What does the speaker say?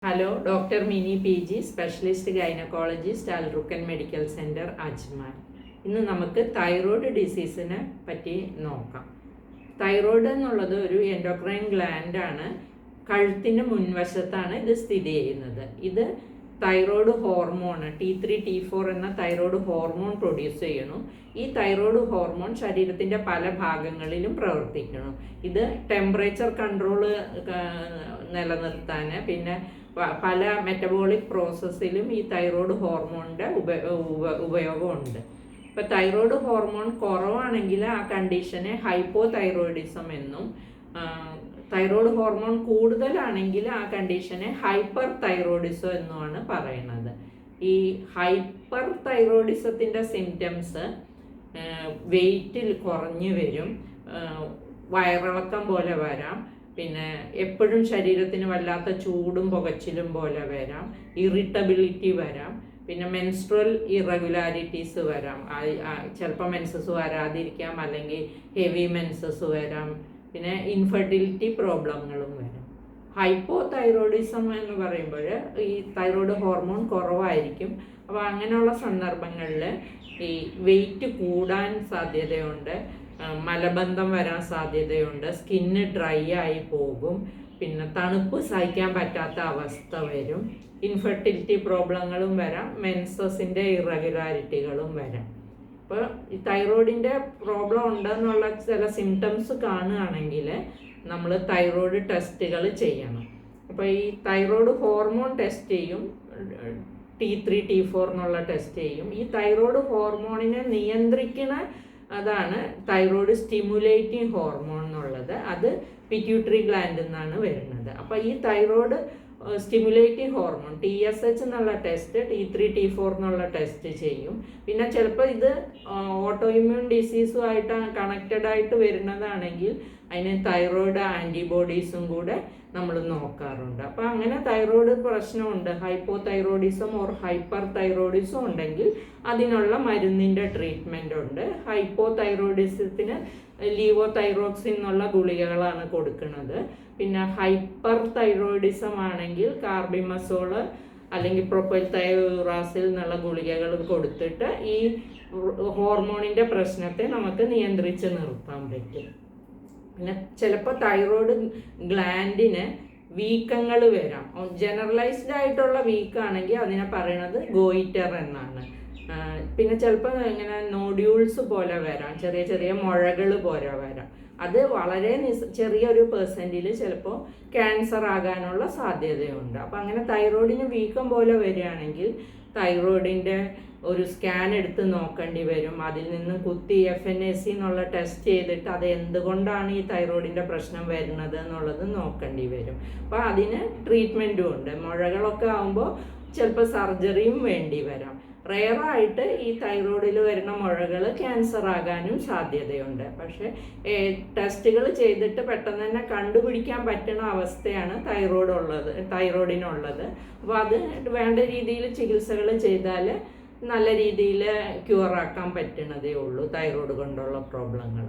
Hello, doctor Mini PG, specialist gynaecologist, Al Rukkan medical centre, Ajman. ഇന്ന് നമുക്ക് thyroid ഡിസീസിനെ പറ്റി നോക്കാം. തൈറോയ്ഡ് എന്നുള്ളത് ഒരു എൻഡോക്രൈൻ ഗ്ലാൻഡാണ്. കഴുത്തിൻ്റെ മുൻവശത്താണ് ഇത് സ്ഥിതി ചെയ്യുന്നത്. ഇത് തൈറോയ്ഡ് ഹോർമോൺ T3 T4 എന്ന തൈറോയ്ഡ് ഹോർമോൺ പ്രൊഡ്യൂസ് ചെയ്യണം. ഈ തൈറോയ്ഡ് ഹോർമോൺ ശരീരത്തിൻ്റെ പല ഭാഗങ്ങളിലും പ്രവർത്തിക്കണം. ഇത് ടെമ്പറേച്ചർ കൺട്രോള് നിലനിർത്താൻ, പിന്നെ പല മെറ്റബോളിക് പ്രോസസ്സിലും ഈ തൈറോയ്ഡ് ഹോർമോണിൻ്റെ ഉപയോഗമുണ്ട്. ഇപ്പം തൈറോയ്ഡ് ഹോർമോൺ കുറവാണെങ്കിൽ ആ കണ്ടീഷനെ ഹൈപ്പോ തൈറോയിഡിസം എന്നും, തൈറോയ്ഡ് ഹോർമോൺ കൂടുതലാണെങ്കിൽ ആ കണ്ടീഷനെ ഹൈപ്പർ തൈറോയിഡിസം എന്നുമാണ് പറയുന്നത്. ഈ ഹൈപ്പർ തൈറോയിഡിസത്തിൻ്റെ സിംറ്റംസ് വെയിറ്റിൽ കുറഞ്ഞു വരും, വയറിളക്കം പോലെ വരാം, പിന്നെ എപ്പോഴും ശരീരത്തിന് വല്ലാത്ത ചൂടും പുകച്ചിലും പോലെ വരാം, ഇറിറ്റബിലിറ്റി വരാം, പിന്നെ മെൻസ്ട്രൽ ഇറഗുലാരിറ്റീസ് വരാം. ചിലപ്പോൾ മെൻസസ് വരാതിരിക്കാം, അല്ലെങ്കിൽ ഹെവി മെൻസസ് വരാം, പിന്നെ ഇൻഫെർട്ടിലിറ്റി പ്രോബ്ലങ്ങളും വരാം. ഹൈപ്പോ തൈറോയിഡിസം എന്ന് പറയുമ്പോൾ ഈ തൈറോയ്ഡ് ഹോർമോൺ കുറവായിരിക്കും. അപ്പോൾ അങ്ങനെയുള്ള സന്ദർഭങ്ങളിൽ ഈ വെയിറ്റ് കൂടാൻ സാധ്യതയുണ്ട്, മലബന്ധം വരാൻ സാധ്യതയുണ്ട്, സ്കിന്ന് ഡ്രൈ ആയി പോകും, പിന്നെ തണുപ്പ് സഹിക്കാൻ പറ്റാത്ത അവസ്ഥ വരും, ഇൻഫെർട്ടിലിറ്റി പ്രോബ്ലങ്ങളും വരാം, മെൻസസിൻ്റെ ഇറഗുലാരിറ്റികളും വരാം. അപ്പോൾ ഈ തൈറോയിഡിൻ്റെ പ്രോബ്ലം ഉണ്ടെന്നുള്ള ചില സിംറ്റംസ് കാണുകയാണെങ്കിൽ നമ്മൾ തൈറോയ്ഡ് ടെസ്റ്റുകൾ ചെയ്യണം. അപ്പോൾ ഈ തൈറോയ്ഡ് ഹോർമോൺ ടെസ്റ്റ് ചെയ്യും, T3 T4 എന്നുള്ള ടെസ്റ്റ് ചെയ്യും. ഈ തൈറോയ്ഡ് ഹോർമോണിനെ നിയന്ത്രിക്കുന്ന അതാണ് തൈറോയ്ഡ് സ്റ്റിമുലേറ്റിംഗ് ഹോർമോൺ എന്നുള്ളത്. അത് പിറ്റ്യൂട്ടറി ഗ്ലാൻഡിൽ നിന്നാണ് വരുന്നത്. അപ്പോൾ ഈ തൈറോയ്ഡ് സ്റ്റിമുലേറ്റിംഗ് ഹോർമോൺ TSH എന്നുള്ള ടെസ്റ്റ്, T3 T4 എന്നുള്ള ടെസ്റ്റ് ചെയ്യും. പിന്നെ ചിലപ്പോൾ ഇത് ഓട്ടോ ഇമ്മ്യൂൺ ഡിസീസുമായിട്ട് കണക്റ്റഡ് ആയിട്ട് വരുന്നതാണെങ്കിൽ അതിന് തൈറോയ്ഡ് ആൻറ്റിബോഡീസും കൂടെ നമ്മൾ നോക്കാറുണ്ട്. അപ്പോൾ അങ്ങനെ തൈറോയ്ഡ് പ്രശ്നമുണ്ട്, hypo thyroidism or hyper thyroidism ഉണ്ടെങ്കിൽ അതിനുള്ള മരുന്നിൻ്റെ ട്രീറ്റ്മെൻ്റ് ഉണ്ട്. ഹൈപ്പോ തൈറോയിഡിസത്തിന് ലീവോ തൈറോക്സിൻ എന്നുള്ള ഗുളികകളാണ് കൊടുക്കുന്നത്. പിന്നെ ഹൈപ്പർ തൈറോയിഡിസം ആണെങ്കിൽ കാർബിമസോള് അല്ലെങ്കിൽ പ്രൊപ്പൈൽ തൈറാസിൽ എന്നുള്ള ഗുളികകൾ കൊടുത്തിട്ട് ഈ ഹോർമോണിൻ്റെ പ്രശ്നത്തെ നമുക്ക് നിയന്ത്രിച്ച് നിർത്താൻ പറ്റും. പിന്നെ ചിലപ്പോൾ തൈറോയ്ഡ് ഗ്ലാൻഡിന് വീക്കങ്ങൾ വരാം. ജനറലൈസ്ഡ് ആയിട്ടുള്ള വീക്കാണെങ്കിൽ അതിനെ പറയണത് ഗോയിറ്റർ എന്നാണ്. പിന്നെ ചിലപ്പോൾ ഇങ്ങനെ നോഡ്യൂൾസ് പോലെ വരാം, ചെറിയ ചെറിയ മുഴകൾ പോലെ വരാം. അത് വളരെ ചെറിയൊരു പെർസെൻറ്റിൽ ചിലപ്പോൾ ക്യാൻസർ ആകാനുള്ള സാധ്യതയുണ്ട്. അപ്പോൾ അങ്ങനെ തൈറോയിഡിന് വീക്കം പോലെ വരികയാണെങ്കിൽ തൈറോയിഡിൻ്റെ ഒരു സ്കാൻ എടുത്ത് നോക്കേണ്ടി വരും. അതിൽ നിന്ന് കുത്തി FNAC എന്നുള്ള ടെസ്റ്റ് ചെയ്തിട്ട് അത് എന്തുകൊണ്ടാണ് ഈ തൈറോയിഡിൻ്റെ പ്രശ്നം വരുന്നത് എന്നുള്ളത് നോക്കേണ്ടി വരും. അപ്പോൾ അതിന് ട്രീറ്റ്മെൻറ്റും ഉണ്ട്. മുഴകളൊക്കെ ആകുമ്പോൾ ചിലപ്പോൾ സർജറിയും വേണ്ടി വരാം. റെയറായിട്ട് ഈ തൈറോയിഡിൽ വരുന്ന മുഴകൾ ക്യാൻസർ ആകാനും സാധ്യതയുണ്ട്. പക്ഷേ ടെസ്റ്റുകൾ ചെയ്തിട്ട് പെട്ടെന്ന് തന്നെ കണ്ടുപിടിക്കാൻ പറ്റുന്ന അവസ്ഥയാണ് തൈറോയിഡിനുള്ളത്. അപ്പോൾ അത് വേണ്ട രീതിയിൽ ചികിത്സകൾ ചെയ്താൽ നല്ല രീതിയിൽ ക്യൂറാക്കാൻ പറ്റുന്നതേ ഉള്ളൂ തൈറോയ്ഡ് കൊണ്ടുള്ള പ്രോബ്ലങ്ങൾ.